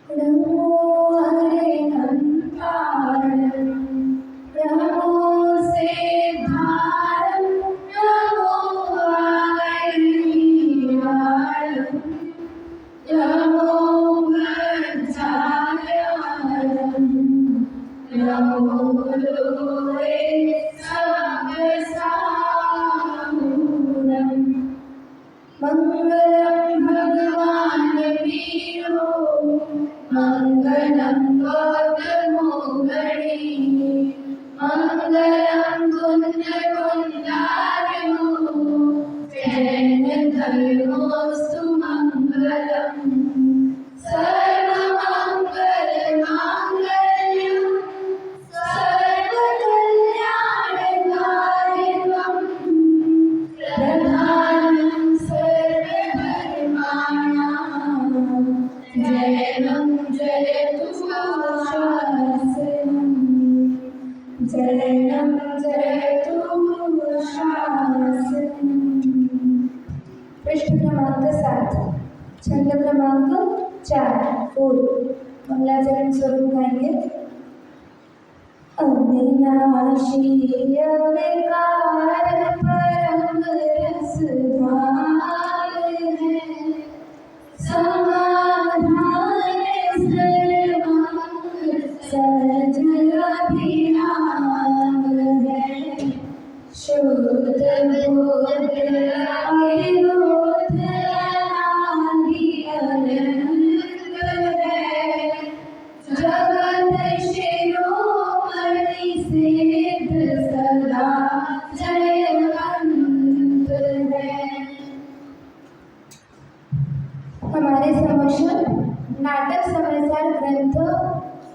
नमो हरे हंतारं नमो सिद्धारं नमो वायुलिंगारं नमो वज्रायरं नमो लोहे सहस्रामूलम् मंगलम भगवान वीरो मंगलम गौतमो गणी मंगलम कुंडकुंडारिणो जैन धर्मोस्तु मंगलम सर्वमंगल मांगल्यं सर्वकल्याणकारिणं प्रधानं सर्वधर्माणां जयं जयतु शासनं जयं जयतु शासनं। पृष्ठ क्रमांक 7 छंद क्रमांक 4 4 मंगलाचरण स्वरूप गाएंगे। अविनाशी अविकार परम रसधार है समाधान सर्वमंगल सहज अभिराम है शुद्ध बोध अविरोध अनादि अनंत है जगत शिरोमणि सिद्ध सदा जयवंत है। हमारे समक्ष नाटक समाचार ग्रंथ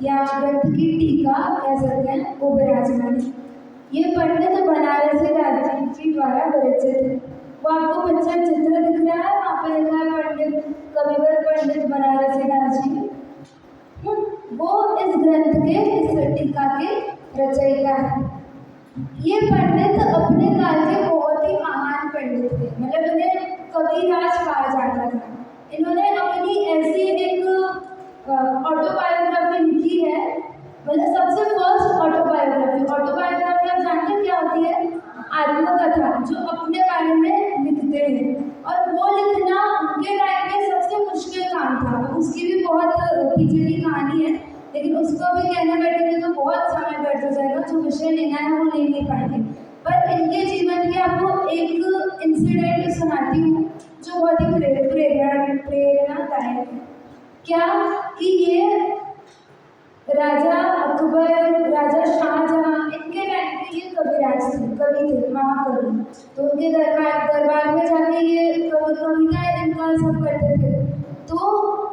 या ग्रंथ की टीका कह सकते हैं वो विराजमान है। ये पंडित बनारसी दास जी द्वारा विरचित है। वो आपको बच्चा चित्र दिख रहा है, वहाँ पे लिखा है पंडित कविवर पंडित बनारसी दास जी। वो इस ग्रंथ के इस टीका के रचयिता है। ये पंडित अपने काल के बहुत ही महान पंडित थे, मतलब इन्हें कविराज कहा जाता था। इन्होंने अपनी ऐसी एक ऑटोबायोग्राफी लिखी है, मतलब सबसे फर्स्ट ऑटोबायोग्राफी आप जानते हैं क्या होती है? आत्मकथा, जो अपने बारे में लिखते हैं। और वो लिखना उनके टाइम में सबसे मुश्किल काम था। उसकी भी बहुत पीछे की कहानी है, लेकिन उसको भी कहने बैठेंगे तो बहुत समय बैठ जाएगा। जो विषय लेना है वो ले नहीं पाएंगे। पर इनके जीवन की आपको एक इंसिडेंट सुनाती हूँ जो बहुत ही प्रेरणादायक है। क्या कि ये राजा अकबर, राजा शाहजहां, इनके टाइम पे ये कविराज थे, कवि थे, महाकवि। तो उनके दरबार में जाके ये कविता इनका सब करते थे। तो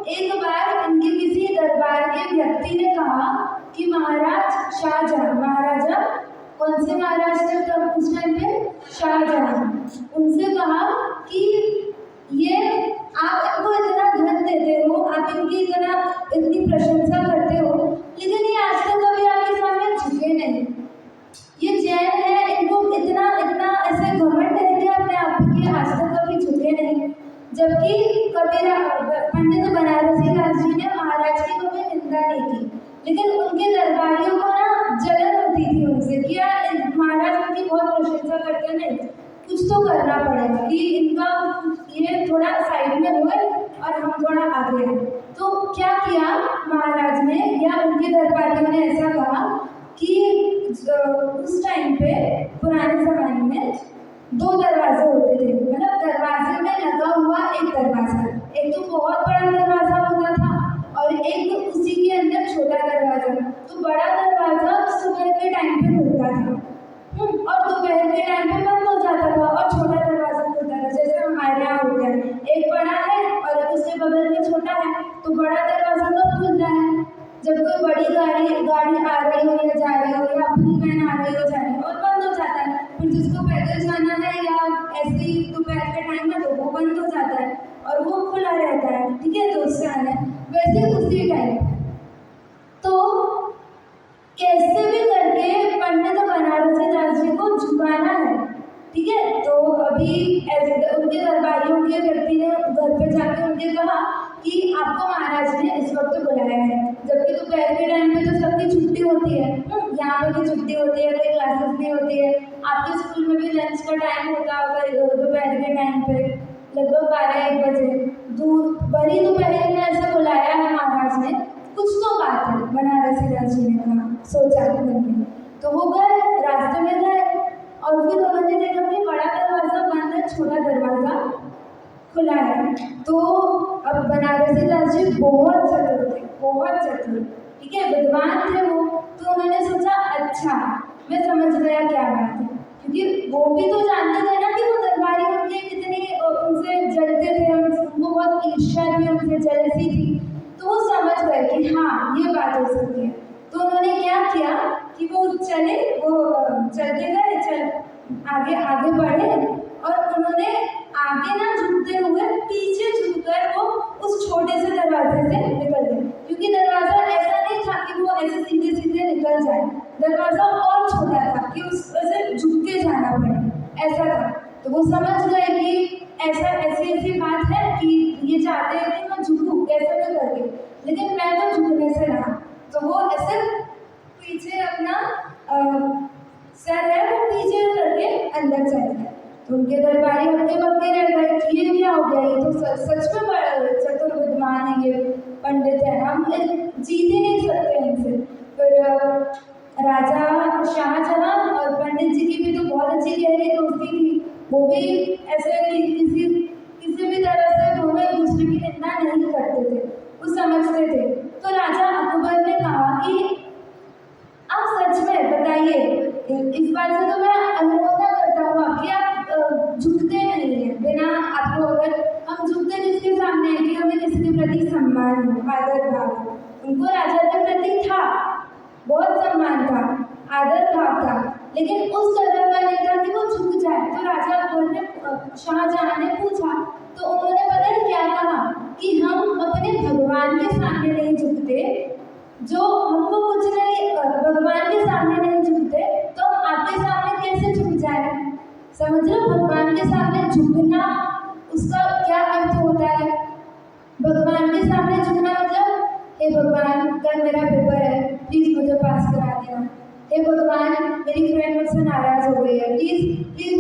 एक बार इनके किसी दरबार के व्यक्ति ने कहा कि महाराज शाहजहां, महाराजा कौन से महाराज थे तब उस टाइम पे? शाहजहां। उनसे कहा कि ये आप इनको इतना धन देते हो, आप इनकी इतनी प्रशंसा करते हो, लेकिन ये आज तक कभी आपके सामने झुके नहीं। ये जैन है, इनको इतना ऐसे घमंड है कि अपने आप के आज तक कभी झुके नहीं। जबकि पंडित बनारसी दास जी ने महाराज की कभी निंदा नहीं की, लेकिन उनके दरबारियों को ना जलन होती थी उनसे कि यार महाराज उनकी बहुत प्रशंसा करते नहीं, कुछ तो करना पड़ेगा कि इनका ये थोड़ा साइड में हुए और हम थोड़ा आगे हैं। तो क्या किया महाराज ने या उनके दरबारियों ने ऐसा कहा कि उस टाइम पे पुराने ज़माने में 2 दरवाजे होते थे, मतलब दरवाजे में लगा हुआ एक दरवाज़ा, एक तो बहुत बड़ा दरवाज़ा होता था और एक उसी के अंदर छोटा दरवाज़ा। तो बड़ा दरवाज़ा सुबह के टाइम पे खुलता था और दोपहर के टाइम पे बंद हो जाता था, और छोटा दरवाज़ा खुलता था जैसे हमारे यहाँ होता है, एक बड़ा है और उसके बगल में छोटा है। तो बड़ा दरवाज़ा कब खुलता है? जब कोई बड़ी गाड़ी आ रही हो या जा रही हो, या अपनी वैन आ रही हो जा रही हो, और बंद हो जाता है। फिर जिसको पैदल जाना है या ऐसे ही दोपहर के टाइम में तो वो बंद हो जाता है और वो खुला रहता है, ठीक है, तो उससे आना है। वैसे उसी टाइम तो कैसे भी करके पंडित बनारसी दास जी को झुकाना है, ठीक है। तो अभी उनके दरबारियों के व्यक्ति ने घर पे फिर जाके उनके कहा कि आपको महाराज ने इस वक्त बुलाया है, जबकि दोपहर के टाइम पे तो सबकी छुट्टी होती है, यहाँ पे भी छुट्टी होती है, कोई क्लासेस भी होती है, आपके स्कूल में भी लंच का टाइम होता होगा दोपहर के टाइम पे लगभग 12-1 बजे। बड़ी दोपहर में ऐसा बुलाया है महाराज ने, कुछ तो बात है, बनारसीदास जी ने कहा, सोचा मन में। तो वो गए, रास्ते में गए और फिर उन्होंने देखा कि बड़ा दरवाजा बंद है, छोटा दरवाजा खुला है। तो अब बनारसीदास जी बहुत चतुर थे, बहुत चतुर, ठीक है, विद्वान थे वो। तो उन्होंने सोचा अच्छा मैं समझ गया क्या बात है, क्योंकि वो भी तो जानते थे ना कि वो दरबारी उनके कितने उनसे जलते थे, उनको बहुत ईर्ष्या थी, उनसे जलसी थी। तो वो समझ गए कि हाँ ये बात हो सकती है। तो उन्होंने क्या किया कि वो चले, वो चलते गए, चल आगे आगे बढ़े और उन्होंने आगे ना झुकते हुए पीछे झुककर वो उस छोटे से दरवाजे से निकल गए, क्योंकि दरवाजा ऐसा नहीं था कि वो ऐसे सीधे सीधे निकल जाए, दरवाजा और छोटा था कि उस वजह झुक के जाना पड़े, ऐसा था। तो वो समझ गए कि ऐसी बात है कि ये चाहते हैं कि मैं झुकूँ कैसे भी करके, लेकिन मैं तो झुकने से रहा। तो वो ऐसे पीछे अपना सर है वो पीछे करके अंदर चले गए। तो उनके दरबारी हक्के बक्के रह गए कि ये क्या हो गया, ये तो सच में बड़ा चतुर विद्वान है, ये पंडित है, हम जीत ही नहीं सकते इनसे। फिर राजा शाहजहां और पंडित जी की भी तो बहुत अच्छी गहरी दोस्ती थी, वो भी ऐसे किसी भी तरह से दोनों एक दूसरे की निंदा नहीं करते थे, वो समझते थे। तो राजा अकबर ने कहा कि आप सच में बताइए, इस बात से तो मैं अनुमोदन करता हूँ कि आप झुकते नहीं हैं, बिना आपको, अगर हम झुकते जिसके सामने हैं कि हमें किसी के प्रति सम्मान हो, आदर भाव हो। उनको राजा के प्रति था, बहुत सम्मान था, आदर भाव था, लेकिन उस तरह का नहीं था कि वो झुक जाए। तो राजा अकबर ने, शाहजहां ने पूछा, तो उन्होंने पता है क्या कहा कि हम अपने भगवान के सामने नहीं झुकते, जो हमको कुछ नहीं, भगवान के सामने नहीं झुकते, तो हम आपके सामने कैसे झुक जाए। समझ लो, भगवान के सामने झुकना उसका क्या अर्थ होता है। भगवान के सामने झुकना मतलब, हे भगवान कल मेरा पेपर है, प्लीज़ मुझे पास करा देना। हे भगवान मेरी फ्रेंड मुझसे नाराज़ हो गई है, प्लीज़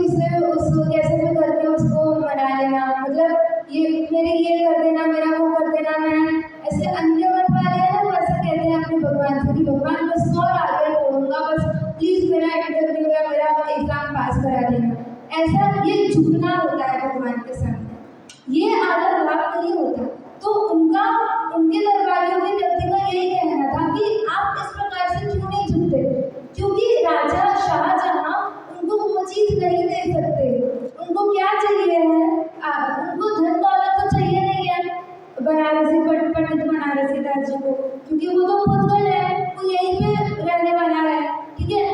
उसको कैसे भी करके उसको मना लेना, मतलब ये मेरे ये कर देना, मेरा वो कर देना। मैं ऐसे अन्य मत वाले हैं ना, वो ऐसा कहते हैं अपने भगवान से कि भगवान बस 100 आगे पढ़ूंगा, बस प्लीज़ मेरा इंटरव्यू या मेरा एग्ज़ाम पास करा देना। ऐसा ये झुकना होता है भगवान के सामने, ये आदर भाव नहीं होता। तो उनके दरबारियों के व्यक्ति का यही कहना था कि आप इस प्रकार से क्यों नहीं झुकते, क्योंकि राजा शाहजहां उनको वो चीज़ नहीं दे सकते। उनको क्या चाहिए है, उनको धन दौलत तो चाहिए नहीं है पंडित बनारसीदास जी को, क्योंकि वो तो खुद गए हैं, वो यहीं पे रहने वाला है, ठीक है।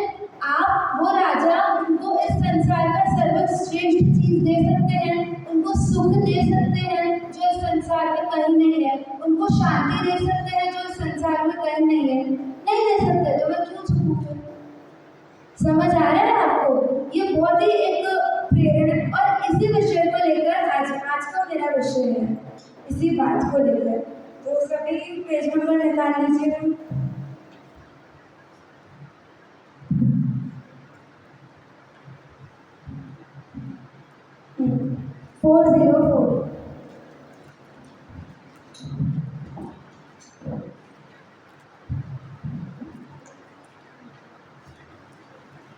आप वो राजा उनको इस संसार का सर्वश्रेष्ठ चीज़ दे सकते हैं, उनको सुख दे सकते हैं जो इस संसार में कहीं नहीं है, उनको शांति दे सकते हैं जो इस संसार में कहीं नहीं है, नहीं दे सकते, तो मैं क्यों झुकूं फिर। समझ आ रहा है आपको, ये बहुत ही एक प्रेरणा, और इसी विषय को लेकर आज का मेरा विषय है, इसी बात को लेकर। तो सभी पेज नंबर निकाल लीजिए। 404।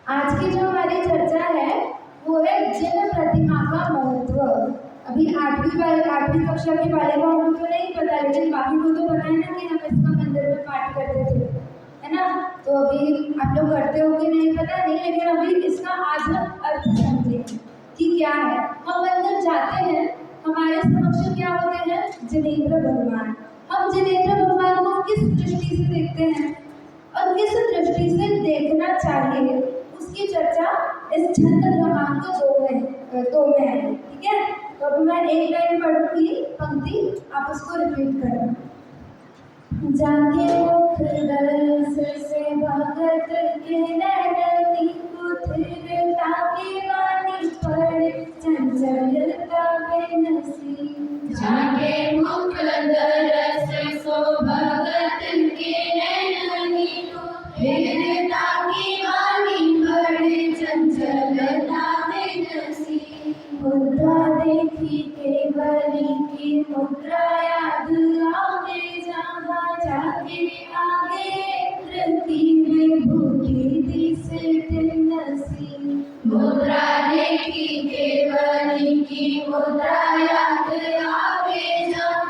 आज की जो हमारी चर्चा है वो है जिन प्रतिमा का महत्व। अभी 8वीं कक्षा की बालिकाओं को तो नहीं पता, लेकिन बाकी को तो पता है ना कि हम इसका मंदिर में पाठ करते थे, है ना। तो अभी आप लोग करते हो कि नहीं पता नहीं, लेकिन अभी इसका आज हम अर्थ समझेंगे कि क्या है। हम मंदिर जाते हैं, हमारे समक्ष क्या होते हैं, जिनेंद्र भगवान। हम जिनेंद्र भगवान को किस दृष्टि से देखते हैं और किस दृष्टि से देखना चाहिए, उसकी चर्चा इस छंद क्रमांक 2 में है, ठीक है। तो अभी मैं एक लाइन पढ़ूंगी पंक्ति, आप उसको रिपीट करना। जाके मुख दर्श से भगत के नयनी कुथिरता की वाणी पढ़े, चंचलता में नसी। रस सो भगत के नैननी को हेरता की वाणी बड़े चंचलता में नसी। मुद्रा देखी केवली की मुद्रा याद आवे जहाँ जाके आगे इंद्र की विभूति दिसे नसी। मुद्रा देखी केवली की मुद्रा याद आवे जहाँ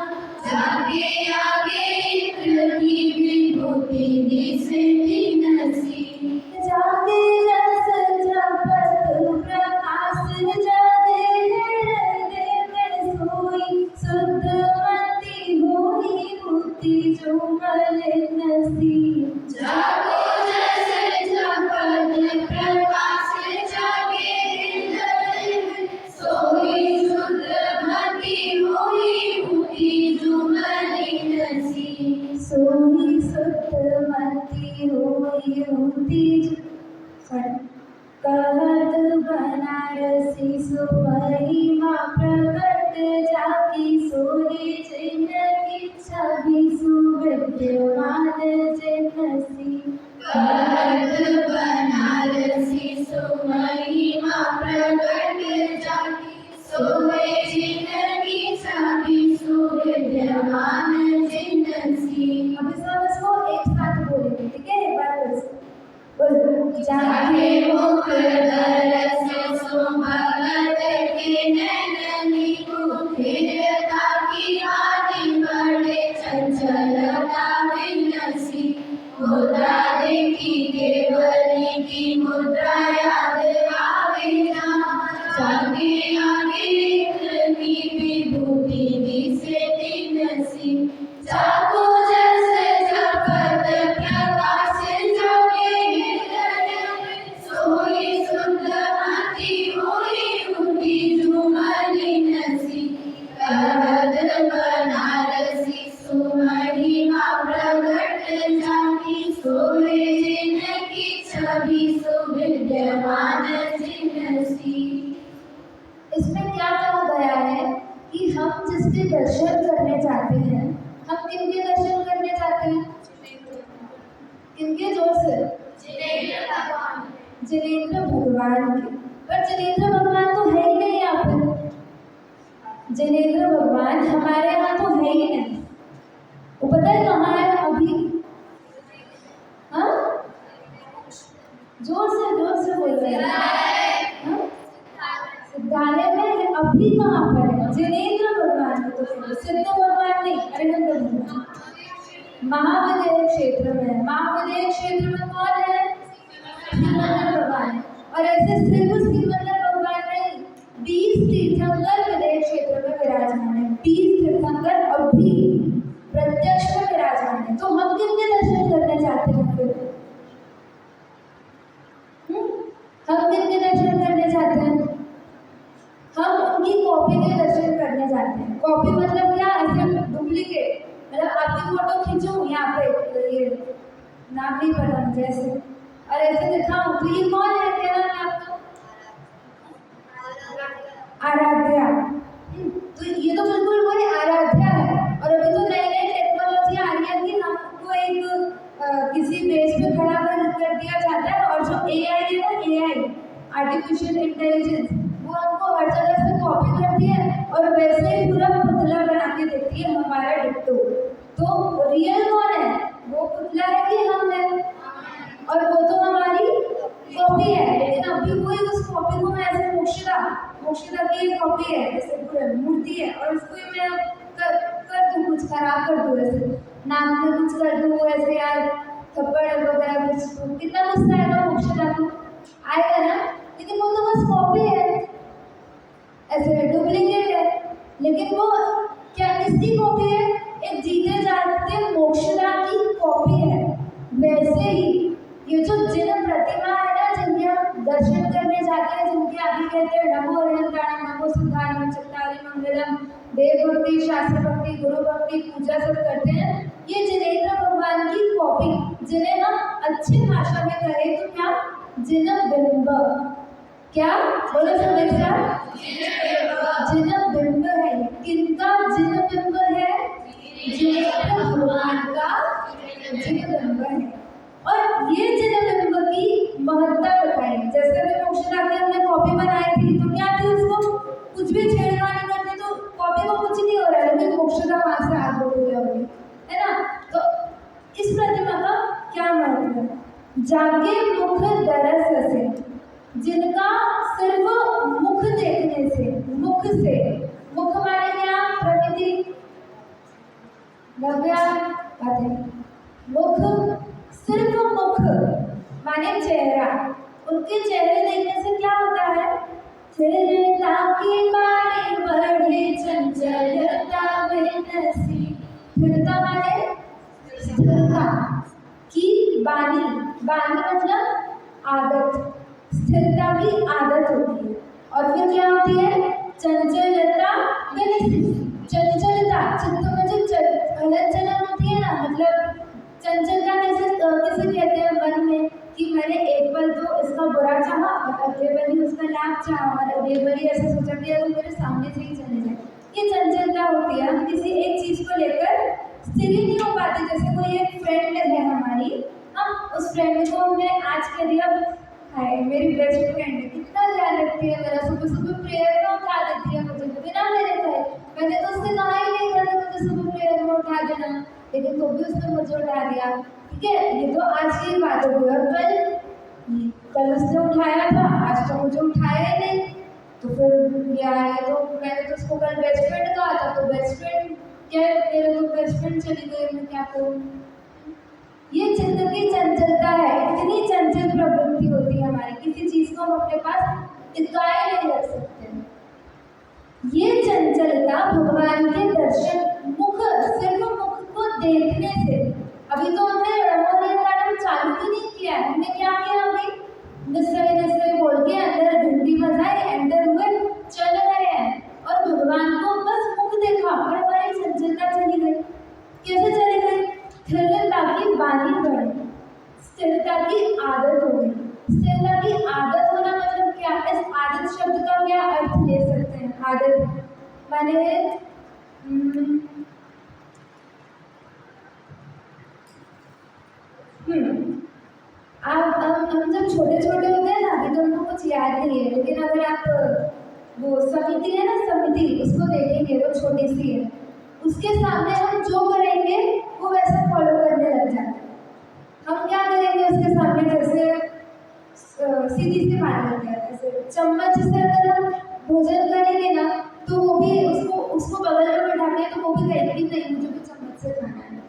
जाके आगे इंद्र की विभूति दिसे नसी। जागे रस जपत प्रकाश जागे हृदय में सोई शुद्धमती हुई बुद्धि जो मल नसी। जागो रस जपत प्रकाश जागे हृदय में सोई शुद्धमती हुई बुद्धि जो मल नसी। सोई शुद्धमती हुई बुद्धि कहत बनारसी सुमहिमा प्रकट जाकी सोहे जिनकी छवि सुविद्यमान जिनसी। कहत बनारसी सुमहिमा प्रकट जाकी सोहे जिनकी छवि सुविद्यमान जिनसी। अब इसको एक साथ बोलेंगे, ठीक है? एक बार जाके मुख दरस सो भगत के नैननी को हेरता की वाणी बड़े चंचलता में नसी। मुद्रा देखी केवली की मुद्रा याद आवे जहाँ जाके आगे इंद्र की विभूति दिसे नसी। जागो जस जपत प्रकाश जागे हृदय में सोई शुद्धमती हुई बुद्धि जो मल नसी। कहत बनारसी सुमहिमा प्रकट जाकी सोहे जिनकी छवि सुविद्यमान जिनसी। इसमें क्या कहा गया है कि हम जिसके दर्शन करने जाते हैं, हम किनके दर्शन करने जाते हैं? किनके? जोर से। जिनेंद्र भगवान। जिनेंद्र भगवान के। पर जिनेंद्र भगवान तो है ही नहीं यहाँ पर। जिनेंद्र भगवान हमारे यहाँ तो है ही नहीं। वो पता है कहाँ है अभी? हाँ, जोर से बोल रहे हैं। सिद्धालय में है, अभी कहाँ पर है? जिनेंद्र भगवान तो सिद्ध भगवान नहीं, अरिहंत भगवान महाविद्यालय क्षेत्र में। महाविद्यालय क्षेत्र में कौन है? सिमंदर भगवान। और ऐसे सिर्फ सिमंदर भगवान नहीं, 20 तीर्थंकर विदेह क्षेत्र में विराजमान है। 20 तीर्थंकर अभी प्रत्यक्ष में विराजमान है। तो हम किनके दर्शन करने जाते हैं फिर? हम किनके दर्शन करने जाते हैं? हम उनकी कॉपी के दर्शन करने जाते हैं। कॉपी मतलब क्या? ऐसे डुप्लीकेट। मतलब आपकी फोटो खींचूं यहाँ पे, ये नाम नहीं पता मुझे, ऐसे और ऐसे दिखाऊं तो ये कौन है? क्या नाम है आपका? आराध्या। तो ये तो बिल्कुल वही आराध्या है। और अभी तो नई नई टेक्नोलॉजी आ रही है कि हमको एक किसी बेस पे खड़ा कर दिया जाता है और जो AI है ना, AI आर्टिफिशियल इंटेलिजेंस, वो हमको हर जगह से कॉपी करती है और वैसे ही पूरा पुतला बना के देती है हमारा डिट्टो। तो रियल कौन है? वो पुतला है कि हम है? और वो तो हमारी कॉपी है। लेकिन अभी कोई उस कॉपी को मैं ऐसे मोक्षदा की कॉपी है, ऐसे पूरा मूर्ति है, और उसको मैं कर दूँ, कुछ खराब कर दूँ, ऐसे नाम में कुछ कर दूँ, ऐसे यार थप्पड़ वगैरह कुछ, कितना गुस्सा आएगा मोक्षदा को? आएगा ना? लेकिन वो तो बस कॉपी है, ऐसे डुप्लीकेट है। लेकिन वो क्या किसकी कॉपी है? एक जीते जागते मोक्षदा की कॉपी है। वैसे ही ये जो जिन प्रतिमा है ना, जिनके हम दर्शन करने जाते हैं, जिनके आगे कहते हैं नमो हरिहंताणम, नमो सिद्धाणम, चत्तारि मंगलम, देव भक्ति, शास्त्र भक्ति, गुरु भक्ति, पूजा सब करते हैं, ये जिनेंद्र भगवान की कॉपी, जिन्हें हम अच्छी भाषा में कहें तो क्या? जिनबिंब। क्या बोलो सब एक साथ? जिनबिंब है। किनका जिनबिंब है? जो भगवान का जन्मबिंब है। और ये जन्मबिंब की महत्ता बताई। जैसे अभी मोक्षदा की हमने कॉपी बनाई थी, तो क्या थी, उसको कुछ भी छेड़खानी करते तो कॉपी को कुछ नहीं हो रहा है, लेकिन मोक्षदा वहां से आग बोल रही है ना। तो इस प्रतिमा का क्या महत्व है? जागे मुख दरस से, जिनका सिर्फ मुख देखने से, मुख माने क्या? प्रकृति, नव्या बातें। मुख, सिर्फ मुख माने चेहरा। उनके चेहरे देखने से क्या होता है? चेहरा की बानी बढ़े चंचलता में नसी। स्थिरता माने स्थिरता की बानी, बानी मतलब आदत, स्थिरता की आदत होती है। और फिर क्या होती है? चंचलता में, चंचलता, चित्त में जो हलन चलन होती है ना, मतलब चंचलता कैसे कहते हैं मन में, कि मैंने एक बार तो इसका बुरा चाहा और अगले बार ही उसका लाभ चाहा और अगले बार ही ऐसा सोचा कि वो मेरे सामने से ही चले जाए। ये चंचलता होती है। हम किसी एक चीज को लेकर स्थिर ही नहीं हो पाते। जैसे कोई एक फ्रेंड है हमारी, हम उस फ्रेंड को हमने आज कह दिया, हाय मेरी बेस्ट फ्रेंड है, कितना ध्यान रखती है मेरा, सुबह सुबह प्रेयर में उठा देती है मुझे बिना मेरे कहे। मैंने तो उससे कहा ही नहीं था मुझे सुबह प्रेयर में उठा देना, लेकिन तो भी उसने मुझे उठा दिया। ठीक है, ये तो आज की बात हो गई। और कल उसने उठाया था, आज तो मुझे उठाया ही नहीं। तो फिर यार, ये तो मैंने तो उसको कल बेस्ट फ्रेंड कहा था, तो बेस्ट फ्रेंड क्या, मेरे तो बेस्ट फ्रेंड चली गई, मैं क्या करूँ? ये चित्त की चंचलता है। इतनी चंचल प्रवृत्ति होती है हमारी, किसी चीज को हम अपने पास टिकाए नहीं रख सकते। ये चंचलता भगवान के दर्शन, मुख, सिर्फ मुख को देखने से। अभी तो हमने रमोनियम चालू ही नहीं किया है। हमने क्या किया? अभी निश्चय बोल के अंदर घंटी बजाई, एंटर हुए, चल रहे हैं और भगवान को बस मुख देखा और हमारी चंचलता चली गई। कैसे चली गई? स्थिरता की बानी बढ़ी, स्थिरता की आदत हो गई। स्थिरता की आदत होना मतलब क्या? इस आदत शब्द का क्या अर्थ ले सकते हैं? आदत माने आप हम जब छोटे छोटे होते हैं ना, अभी तो हमको कुछ याद नहीं है, लेकिन अगर आप वो समिति है ना, समिति, उसको देखेंगे, वो छोटी सी है, उसके सामने हम जो करेंगे वो वैसा फॉलो करने लग जाते हैं। हम क्या करेंगे उसके सामने? जैसे सीधी सी बात करते हैं, ऐसे चम्मच से अगर हम भोजन करेंगे ना, तो वो भी उसको बगल में बैठा के, तो वो भी कहेगी नहीं मुझे भी चम्मच से खाना है।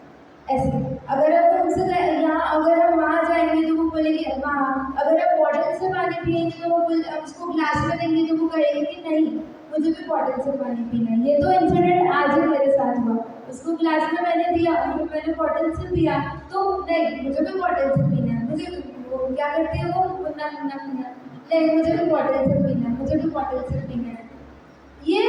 ऐसे अगर हम उनसे यहाँ, अगर हम वहाँ जाएंगे तो वो बोलेगी वहाँ। अगर हम बॉटल से पानी पिएंगे तो वो उसको ग्लास में देंगे तो वो कहेगी कि नहीं मुझे भी बॉटल से पानी पीना है। ये तो इंसिडेंट आज ही मेरे साथ हुआ। उसको ग्लास में मैंने दिया और फिर मैंने बॉटल से पिया, तो नहीं मुझे भी बॉटल से पीना है। मुझे वो क्या करती है, वो मुन्ना मुन्ना मुन्ना, नहीं मुझे भी बॉटल से पीना है, मुझे भी बॉटल से पीना है। ये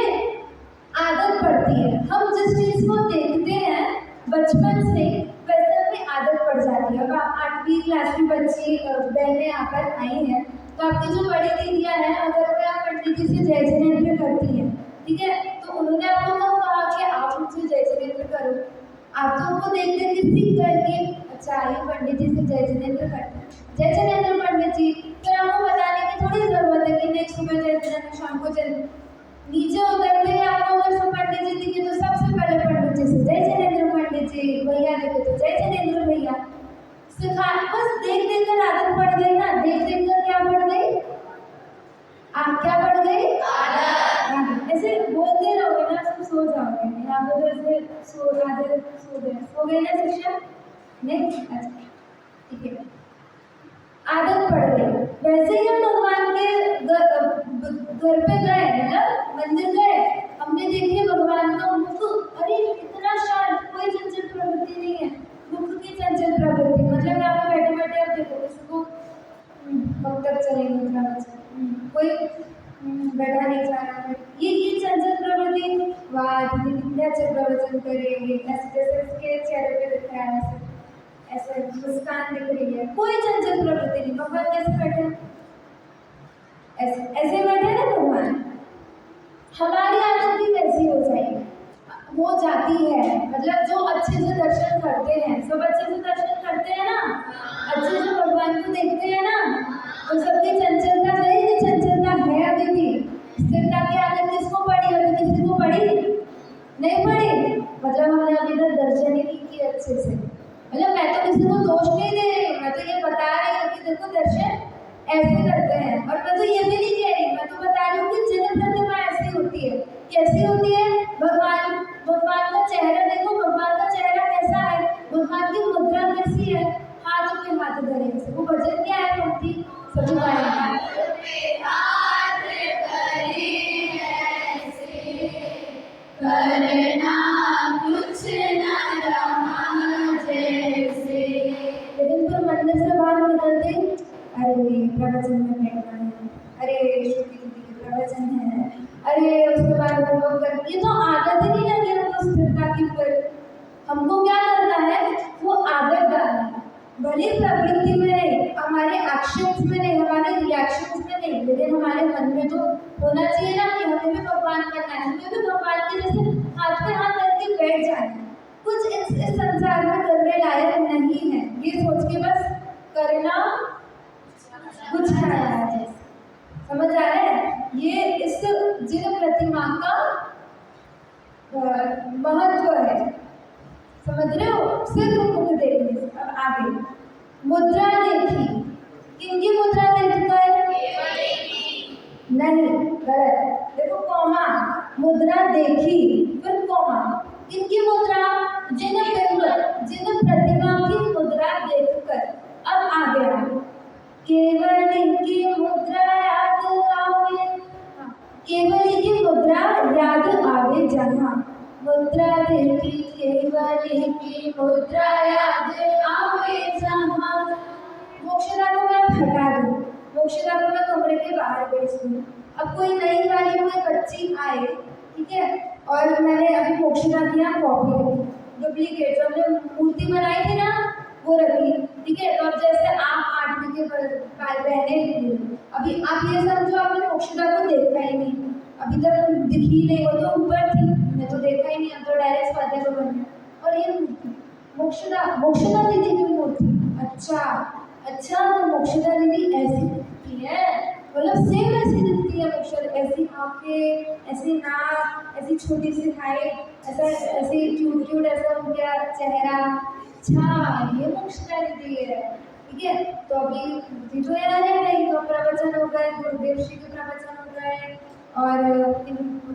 आदत पड़ती है। हम जिस चीज़ को देखते हैं बचपन से, वैसे हमें आदत पड़ जाती है। अब आप 8वीं क्लास की बच्ची बहनें यहाँ पर आई हैं, तो आपकी जो बड़ी दीदियाँ हैं, अगर वे आप पंडित जी से जय जिनेंद्र करती हैं, ठीक है, तो उन्होंने आपको कब कहा कि आप उनसे जय जिनेंद्र करो? आप तो उनको देख देख के सीख गए कि अच्छा आइए पंडित जी से जय जिनेंद्र करते हैं, जय जिनेंद्र पंडित जी। फिर आपको बताने की थोड़ी जरूरत है कि नहीं सुबह जय जिनेंद्र, शाम को जय। नीचे उतरते ही आपको अगर सब पंडित जी दिखे तो सबसे पहले पंडित जी से जय जिनेंद्र पंडित जी, भैया दिखे तो जय जिनेंद्र भैया। सिखा, बस देख देख कर आदत पड़ गई ना। देख देख कर क्या पड़ गई? क्या पड़ गई? आदत। ऐसे बोलते रहोगे ना, सब सो जाओगे। यहाँ पे तो ऐसे सो गए ना शिक्षा? नहीं, अच्छा ठीक है, आदत पड़ गई। वैसे ही हम भगवान के घर पे गए, मतलब मंदिर गए, हमने देखे भगवान का मुख, अरे इतना शांत, कोई चंचल प्रवृत्ति नहीं है। मुख की चंचल प्रवृत्ति मतलब यहाँ पे बैठे बैठे आप देखो किसी को कब तक चलेंगे, कोई बैठा नहीं जा रहा है। ये चंचल प्रवृत्ति, वाह दीदी कितने अच्छे प्रवचन करेंगे, ऐसे जैसे उसके चेहरे पे दिख रहा है, ऐसे मुस्कान दिख रही है, कोई चंचल प्रवृत्ति नहीं। भगवान कैसे बैठे? ऐसे बैठे ना भगवान। हमारी आदत भी वैसी हो जाएगी, हो जाती आती है, मतलब जो अच्छे से दर्शन करते हैं, सब अच्छे से दर्शन करते हैं ना, अच्छे से भगवान को देखते हैं ना, तो सबकी चंचलता गई कि चंचलता है अभी भी। स्थिरता की आदत किसको पड़ी, अभी किसी को पड़ी नहीं पड़ी, मतलब हमने अभी तक दर्शन ही नहीं किए अच्छे से। मतलब मैं तो किसी को दोष नहीं दे रही, मैं तो ये बता रही हूँ कि देखो दर्शन ऐसे करते हैं। और मैं तो ये भी नहीं कह रही, मैं तो बता रही हूँ कि जिन प्रतिमा ऐसी होती है, कैसी होती है, भगवान भगवान का चेहरा देखो, भगवान का चेहरा कैसा है, भगवान की मुद्रा कैसी है, हाथ पे हाथ धरे, वो भजन क्या है, पंक्ति सभी गाएंगे। करना कुछ न रहा जैसे, लेकिन फिर मंदिर से बाहर निकलते, अरे प्रवचन में बैठना है, अरे श्रुति दीदी के प्रवचन है, अरे उसके बाद हम लोग कर, ये तो आदत ही नहीं लगी हमको स्थिरता की। फिर हमको क्या करना है, वो आदत डालना है, भले प्रवृत्ति में नहीं, हमारे एक्शंस में नहीं, हमारे रिएक्शंस में नहीं, लेकिन हमारे मन में तो होना चाहिए ना कि हमें भी भगवान करना है, हमें भी भगवान के जैसे हाथ पे हाथ करके बैठ जाना है। कुछ इस संसार में करने लायक नहीं है, ये सोच के बस करना कुछ ना है। समझ आ रहा है, ये इस जिन प्रतिमा का महत्व है, समझ रहे हो, सिर्फ मुख देखने से। अब आगे मुद्रा देखी, किनकी मुद्रा देखकर, नहीं गलत, देखो कौमा, मुद्रा देखी फिर कौमा, किनकी मुद्रा, जिन बिंब जिन प्रतिमा की मुद्रा देखकर। अब आ गया केवल इनकी मुद्रा याद आवे, केवल इनकी मुद्रा याद आवे जहाँ, मुद्रा देखी केवल इनकी मुद्रा याद आवे जहाँ। मोक्षदा को मैं हटा दूँ, मोक्षदा को मैं कमरे के बाहर भेज दूँ। अब कोई नई वाली कोई बच्ची आए, ठीक है, और मैंने अभी मोक्षदा किया कॉपी रखी, डुप्लीकेट जो हमने मूर्ति बनाई थी ना वो रखी, ठीक है। तो अब जैसे आप 8वीं के बहने निकली, अभी आप ये समझो आपने मोक्षदा को देखा ही नहीं, अभी तक दिखी नहीं, वो तो ऊपर थी, मैं तो देखा ही नहीं, अब तो डायरेक्ट स्वाध्याय को बन गया। और ये मोक्षदा दीदी की मूर्ति, अच्छा तो मोक्षदा दीदी ऐसी दिखती है, मतलब सेम ऐसी दिखती है मोक्षदा, ऐसी आंखें, ऐसी नाक, ऐसी छोटी सी हाइट, ऐसा ऐसी क्यूट ऐसा उनका चेहरा। अच्छा ये मोक्षदा दीदी है, ठीक है। तो अभी जो याद है नहीं, तो प्रवचन हो गए, गुरुदेव श्री के प्रवचन हो गए और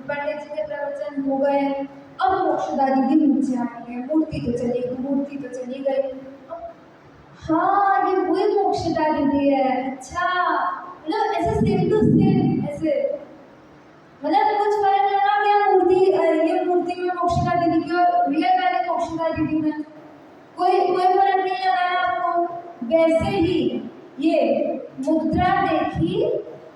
पंडित जी के प्रवचन हो गए। अब मोक्षदा दीदी नीचे आ रही है, मूर्ति तो चली गई। हाँ ये वही मोक्षदा दीदी है, अच्छा मतलब ऐसे सेम टू सेम ऐसे, मतलब कुछ फर्क लगा क्या मूर्ति, ये मूर्ति में मोक्षदा दीदी की और रियल वाले मोक्षदा दीदी में कोई फर्क नहीं लगा ना आपको। वैसे ही ये मुद्रा देखी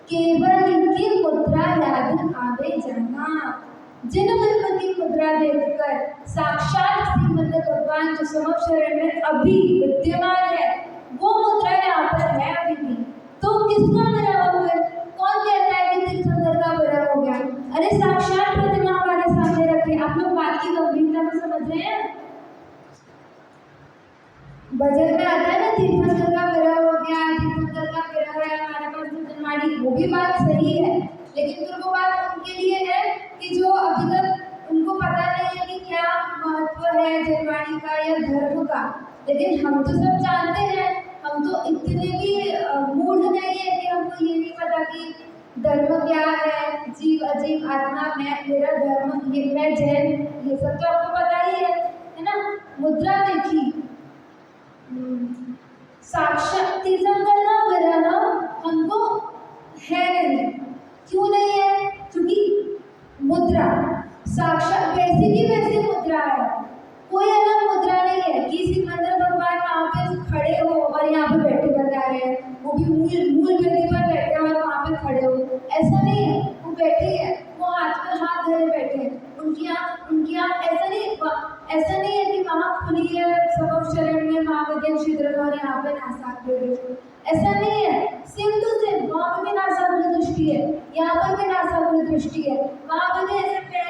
केवल इनकी मुद्रा याद आवे जहाँ, जिन बिंब की मुद्रा देखकर साक्षात श्रीमद् भगवान जो समक्ष शरण में अभी विद्यमान है, वो मुद्रा यहाँ पर है अभी भी। तो किसका विरह हुआ? कौन कहता है कि तीर्थंकर का विरह हो गया? अरे साक्षात प्रतिमा हमारे सामने रखे, आप लोग बात की गंभीरता में समझ रहे हैं? भजन में आता है ना तीर्थंकर का विरह हो गया, तीर्थंकर का विरह है हमारे पास जन्माड़ी, वो भी बात सही है, लेकिन फिर वो बात उनके लिए है कि जो अभी तक उनको पता नहीं है कि क्या महत्व है जन्माड़ी का या धर्म का। लेकिन हम तो सब जानते हैं, हम तो इतने भी मूढ़ नहीं है कि हमको ये नहीं पता कि धर्म क्या है, जीव अजीव आत्मा, मैं मेरा धर्म, ये मैं जैन, ये सब तो आपको पता ही है ना। मुद्रा देखी, साक्षात तीर्थंकर का विरह हमको है नहीं। क्यों नहीं है? क्योंकि मुद्रा साक्षात वैसी की वैसी मुद्रा है, कोई अलग मुद्रा नहीं है कि सिकंदर भगवान वहाँ पे खड़े हो और यहाँ पे बैठे बता रहे हैं, वो भी मूल वेदी पर बैठे और वहाँ पे खड़े हो, ऐसा नहीं है। वो बैठे हैं, वो हाथ पे हाथ धरे बैठे हैं, उनकी आँख ऐसा नहीं है कि वहाँ खुली है समक्ष शरण में महाविद्या क्षेत्र में और यहाँ पे नासाग्र दृष्टि, ऐसा नहीं है। सेम टू सेम वहाँ पे भी नासाग्र दृष्टि है, यहाँ पर भी नासाग्र दृष्टि है, वहाँ पे भी ऐसे पैर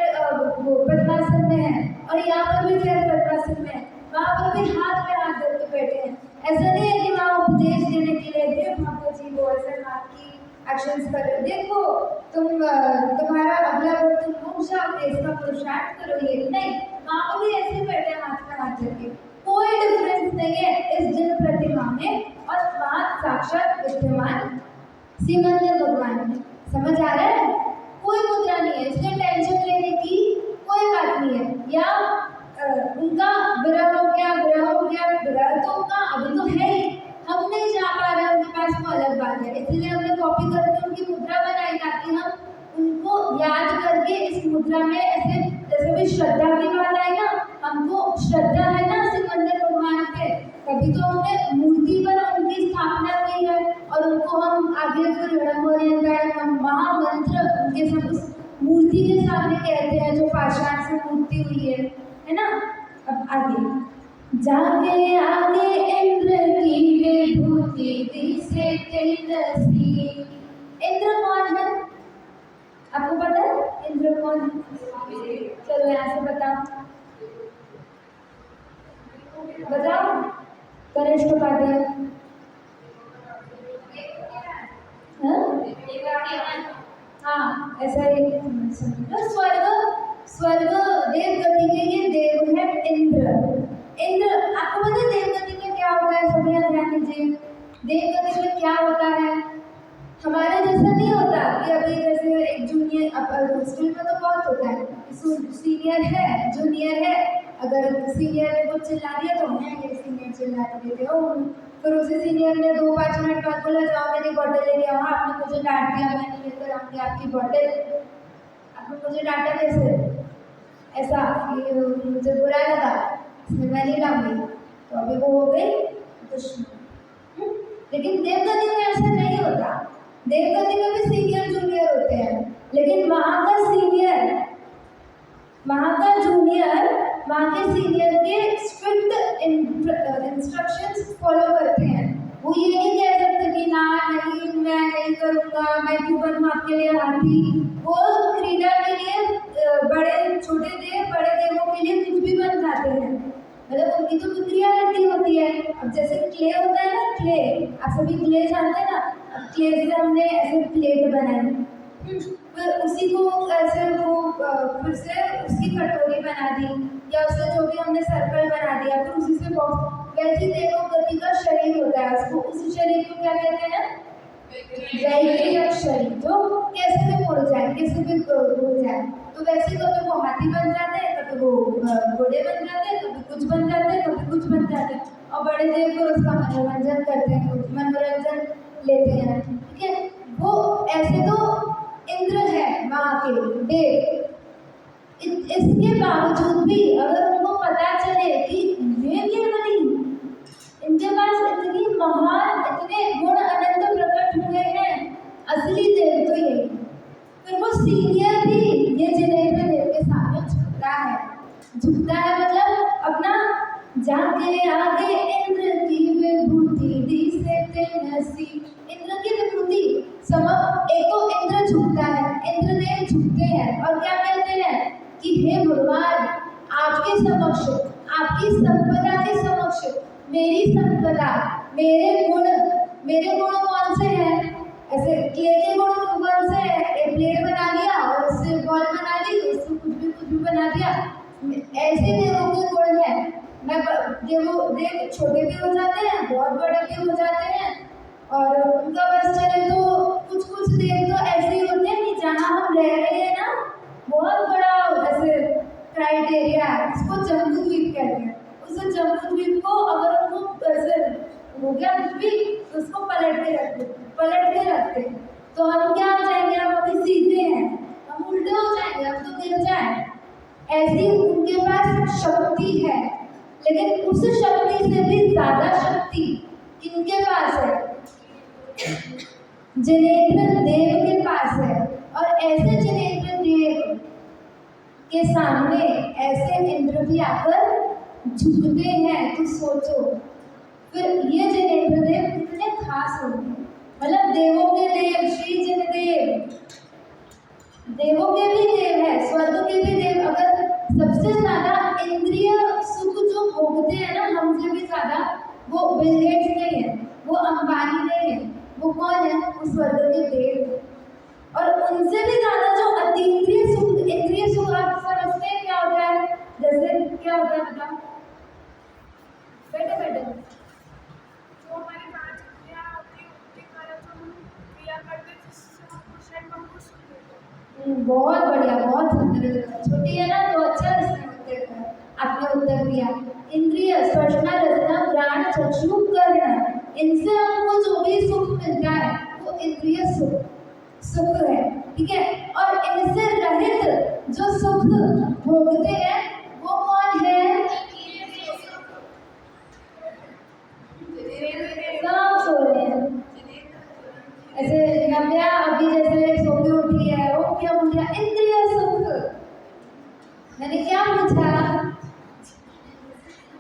पद्मासन पद्मासन में है और यहाँ पर भी चेयर पद्मासन में है, वहाँ पर भी हाथ पे हाथ धर के बैठे हैं। ऐसा नहीं है कि वहाँ उपदेश देने के लिए देव भगवत जी वो ऐसे हाथ की एक्शंस कर रहे, देखो तुम्हारा अगला वर्ग तुम रुक जाओ, इसका पुरुषार्थ करो, ये नहीं, वहाँ पर भी ऐसे बैठे हाथ पे हाथ धर के। कोई डिफरेंस नहीं है इस जन प्रतिमा में और वहाँ साक्षात विद्यमान श्रीमंदिर भगवान में। समझ आ रहा है? कोई मुद्रा नहीं है, इसलिए टेंशन लेने की कोई बात नहीं है। या उनका विरह हो गया, विरह तो उनका अभी तो है ही, हम नहीं जा पा रहे उनके पास, वो अलग बात है। इसलिए हमने कॉपी करके उनकी मुद्रा बनाई ताकि हम उनको याद करके इस मुद्रा में ऐसे, जैसे भी श्रद्धा की बात आई ना, हमको श्रद्धा है ना श्रीमंदिर भगवान पे, तभी तो हमने मूर्ति पर उनकी स्थापना की है और उनको हम आगे फिर हम महामंत्र उनके सब उस मूर्ति के सामने कहते हैं जो पाषाण से मूर्ति हुई है ना। अब आगे जाके आगे इंद्र की विभूति दिसे तेजस्वी। इंद्र कौन है? आपको पता है इंद्र कौन है? चलो यहाँ से बताओ, गणेश उपाध्याय। हाँ ऐसा ही। स्वर्ग देव गति के ये देव है इंद्र। आपको पता है देव गति में क्या होता है? सभी ध्यान दीजिए, देव गति में क्या होता है? हमारे जैसा नहीं होता कि अभी जैसे एक जूनियर, हॉस्टल में तो बहुत होता है, सीनियर है जूनियर है, अगर सीनियर ने कुछ चिल्ला दिया तो मैं ये सीनियर चिल्ला देते हो, फिर उसी सीनियर ने 2-5 मिनट बाद बोला जाओ मेरी बॉटल लेके आओ, आपने मुझे डांट दिया, मैंने लेकर आऊँगी आपकी बॉटल, आपने मुझे डांटा कैसे? ऐसा कि मुझे बुरा लगा इसमें मैं नहीं लाऊंगी, तो अभी वो हो गई दुश्मन। लेकिन देवगति में ऐसा नहीं होता, देवगति में भी सीनियर जूनियर होते हैं, लेकिन वहाँ का सीनियर, वहाँ का जूनियर वहाँ के सीनियर के स्ट्रिक्ट इंस्ट्रक्शंस फॉलो करते हैं। वो ये नहीं कह सकते कि ना नहीं मैं नहीं करूँगा, मैं क्यों बनूँ आपके लिए हाथी। वो क्रीड़ा के लिए बड़े छोटे देव बड़े देवों के लिए कुछ भी बन जाते हैं, मतलब उनकी तो प्रक्रिया रहती होती है। अब जैसे क्ले होता है ना, क्ले आप सभी क्ले जानते हैं ना, अब क्ले से हमने ऐसे प्लेट बनाई, फिर उसी को ऐसे वो फिर से उसकी कटोरी बना दी, या उससे जो भी हमने सर्कल बना दिया, फिर उसी से बॉक्स। वैसे देवों गति का शरीर होता है, उसको उस शरीर को क्या कहते हैं? वैक्रियक शरीर, जो कैसे भी मुड़ जाए, कैसे भी हो जाए। तो वैसे कभी वो हाथी बन जाते हैं, कभी वो घोड़े बन जाते हैं, कभी कुछ बन जाते हैं, कभी कुछ बन जाते हैं, और बड़े देव को उसका मनोरंजन करते हैं, मनोरंजन लेते हैं, ठीक है। वो ऐसे तो इंद्र है वहाँ के देव, इसके बावजूद भी अगर उनको पता चले कि ये केवल इनके पास इतनी महान, इतने गुण अनंत प्रकट हुए हैं, असली देव तो ये, फिर वो सीनियर भी ये जिनेंद्र देव के सामने झुकता है मतलब अपना जाके आगे इंद्र की विभूति दिसे तेजस्वी। इंद्र की विभूति एक तो इंद्र झुकता है, इंद्रदेव झुकते हैं और क्या कहते हैं कि हे भगवान, आपके समक्ष, आपकी संपदा के समक्ष मेरी संपदा, मेरे गुण कौन से हैं? ऐसे क्ले के गुण कौन से हैं? एक प्लेट बना लिया और उससे बॉल बना ली, उससे कुछ भी बना दिया, ऐसे देवों के गुण है। मैं देव छोटे भी हो जाते हैं, बहुत बड़े भी हो जाते हैं, और उनका बस चले तो कुछ देव तो ऐसे ही होते हैं कि जहाँ हम रह रहे हैं ना, बहुत बड़ा ऐसे क्राइटेरिया है, इसको जम्बूद्वीप कहते हैं। उस जम्बूद्वीप को अगर उनको ऐसे हो गया कुछ भी, तो उसको पलट के रखते, तो हम क्या हो जाएंगे? हम अभी सीधे हैं, हम उल्टे हो जाएंगे, हम तो गिर जाए। ऐसी उनके पास शक्ति है, लेकिन उस शक्ति से भी ज्यादा शक्ति किनके पास है? जिनेंद्र देव के पास है। और ऐसे जिनेंद्र देव के सामने ऐसे इंद्र भी आकर झुकते हैं, तो सोचो फिर ये जिनेंद्र देव कितने खास होंगे। मतलब देवों के देव श्री जिनदेव, देवों के भी देव है, स्वर्ग के भी देव। अगर सबसे ज्यादा इंद्रिय सुख जो भोगते हैं ना हमसे भी ज्यादा, वो बिल गेट्स नहीं है, वो अंबानी नहीं है, वो कौन है? वो स्वर्ग के देव। और उनसे भी ज्यादा जो अतीन्द्रिय सुख, इंद्रिय सुख आप समझते हैं क्या होता है? जैसे क्या होता है बताओ, बैठे बैठे। जो हमारी पांच इंद्रियां होती हैं उनके द्वारा जो हम क्रिया करते हैं जिससे हम खुश हैं, हम खुश होते हैं। बहुत बढ़िया, बहुत सुंदर। छोटी है ना तो अच्छा आपने उत्तर दिया। इंद्रिय स्पर्शना रसना घ्राण चक्षु कर्ण, इनसे हमको जो भी सुख मिलता है वो इंद्रिय सुख है, ठीक है। और इनसे रहित जो सुख भोगते हैं वो कौन है? सब सो रहे हैं। ऐसे नव्या अभी जैसे सो के उठी है, वो क्या बोल रहा? इंद्रिय सुख। मैंने क्या पूछा?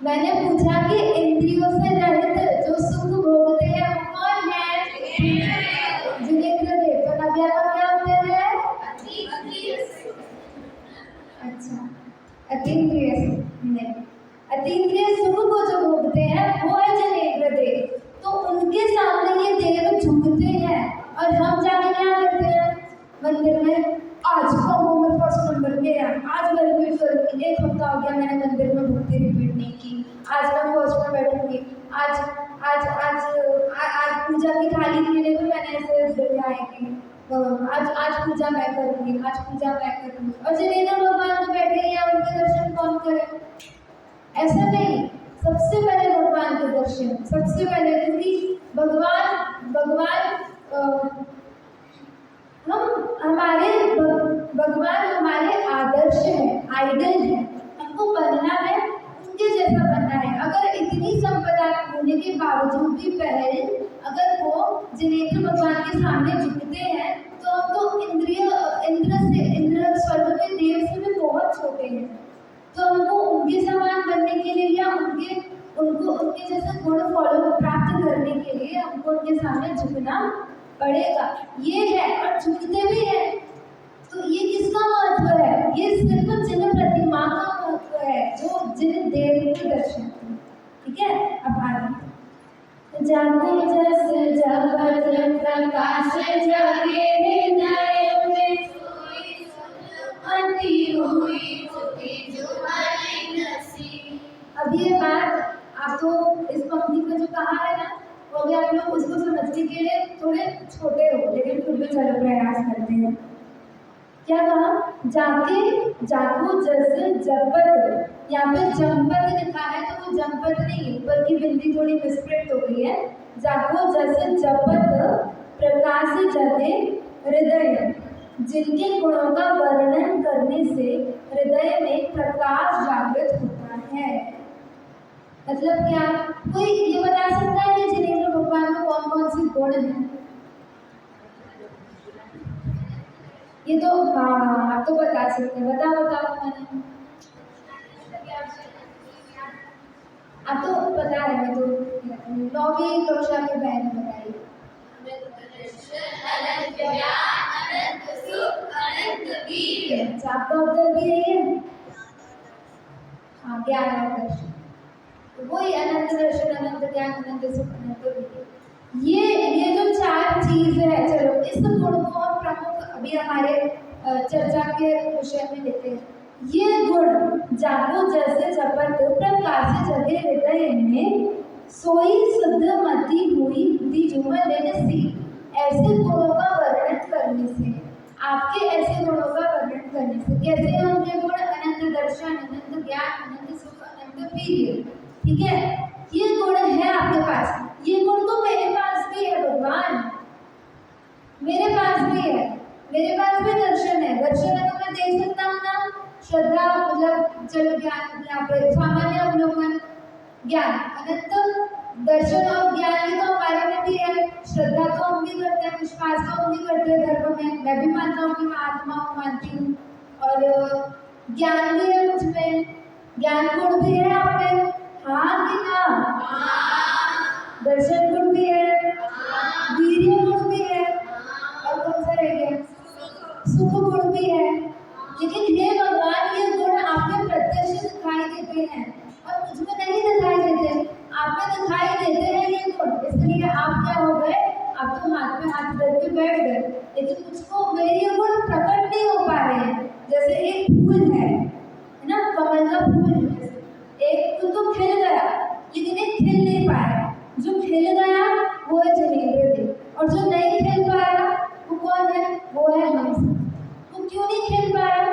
मैंने पूछा कि इंद्रियों से रहित जो सुख भोगते हैं वो कौन है? जिनेंद्र देव। तो नव्या का क्या उत्तर है? अच्छा, अतीन्द्रिय सुख नहीं, अतीन्द्रिय सुख को जो भोगते हैं वो है जिनेंद्र देव। तो उनके सामने ये देव झुकते हैं और हम जाके क्या करते हैं मंदिर में? आज कॉम्बो में फर्स्ट नंबर मेरा, आज मैं रिपीट करूँगी। एक हफ्ता हो गया मैंने मंदिर में भक्ति रिपीट नहीं की, आज मैं फर्स्ट में बैठूंगी। आज आज आज आज पूजा की थाली के लिए भी मैंने ऐसे दिखाया कि आज आज पूजा मैं करूँगी, आज पूजा मैं करूँगी। और जिनेंद्र भगवान तो बैठे ही हैं, उनके दर्शन कौन करे? ऐसा नहीं, सबसे पहले भगवान के दर्शन, सबसे पहले, क्योंकि भगवान हमारे आदर्श है, आइडल है। हमको बनना है, उनके जैसा बनना है। अगर इतनी संपदा होने के बावजूद भी पहले अगर वो जिनेंद्र भगवान के सामने झुकते हैं तो हम तो इंद्र स्वर्ग के देव से भी बहुत छोटे हैं। तो हमको उनके समान बनने के लिए या उनके जैसे गुण फॉलो प्राप्त करने के लिए हमको उनके सामने झुकना पड़ेगा। ये है, और झुकते भी हैं। तो ये किसका महत्व है? ये सिर्फ जिन प्रतिमा का महत्व है, जो जिन देव के दर्शन, ठीक है। अब आगे जागो जस जगत प्रकाश जगे हृदय में, अब ये बात आप तो इस पंक्ति में जो कहा है ना, वो भी आप लोग उसको समझने के लिए थोड़े छोटे हो, लेकिन फिर भी चलो प्रयास करते हैं। क्या कहा? जाके जागो जैसे जपत, यहाँ पे जंपत लिखा है तो वो जंपत नहीं, ऊपर की बिंदी थोड़ी मिसप्रिंट हो गई है। जागो जैसे जपत प्रकाश जगे हृदय, जिनके गुणों का वर्णन करने से हृदय में प्रकाश जागृत होता है। मतलब क्या? कोई ये बता सकता है कि जिनेंद्र भगवान में कौन कौन से गुण हैं? ये तो हाँ, आप तो बता सकते हैं। बताओ मैंने, आप तो पता है, मैं तो 9वीं कक्षा के बहन बताइए। आपका उत्तर भी यही है? हाँ, ज्ञान और दर्शन, वही अनंत दर्शन, अनंत ज्ञान, अनंत सुख, अनंत वीर्य। ये जो चार चीज है, चलो इस गुण को हम प्रमुख अभी हमारे चर्चा के विषय में लेते हैं। ये गुण जागो जैसे जपत प्रकाश जगे हृदय में, सोई शुद्ध मति हुई बुद्धि झूमर लेने सी। ऐसे गुणों का वर्णन करने से, आपके ऐसे गुणों का वर्णन करने से, कैसे होंगे गुण? अनंत दर्शन, अनंत ज्ञान, अनंत सुख, अनंत वीर्य, ठीक है। ये गुण है आपके पास, ये गुण तो मेरे पास भी है भगवान, मेरे पास भी है, मेरे पास भी दर्शन है। दर्शन है तो मैं देख सकता हूँ ना। श्रद्धा मतलब चलो ज्ञान, यहाँ पर सामान्य अवलोकन ज्ञान, अनंत दर्शन और ज्ञान भी तो हमारे में भी है। श्रद्धा तो हम भी करते हैं, विश्वास तो हम भी करते हैं धर्म में, मैं भी मानता हूँ कि मैं आत्मा हूँ, मानती हूँ। और ज्ञान भी है मुझ में, ज्ञान गुण भी है आप में, हाँ कि ना? दर्शन गुण भी है, वीर्य गुण भी है, और कौन सा रह गया? सुख गुण भी है। लेकिन हे भगवान, ये गुण आपके के हैं और मुझमें नहीं दिखाई देते, आप में दिखाई देते हैं ये गुण, इसलिए आप क्या हो गए, आप तो हाथ में हाथ धर के बैठ गए, लेकिन मुझको मेरे ये गुण प्रकट नहीं हो पा रहे हैं। जैसे एक फूल है ना, कमल का फूल है, एक फूल तो खिल गया लेकिन एक खिल नहीं पाया, जो खिल गया वो है जिनेंद्र देव, और जो नहीं खिल पाया वो कौन है, वो है हम सब। वो क्यों नहीं खिल पाया,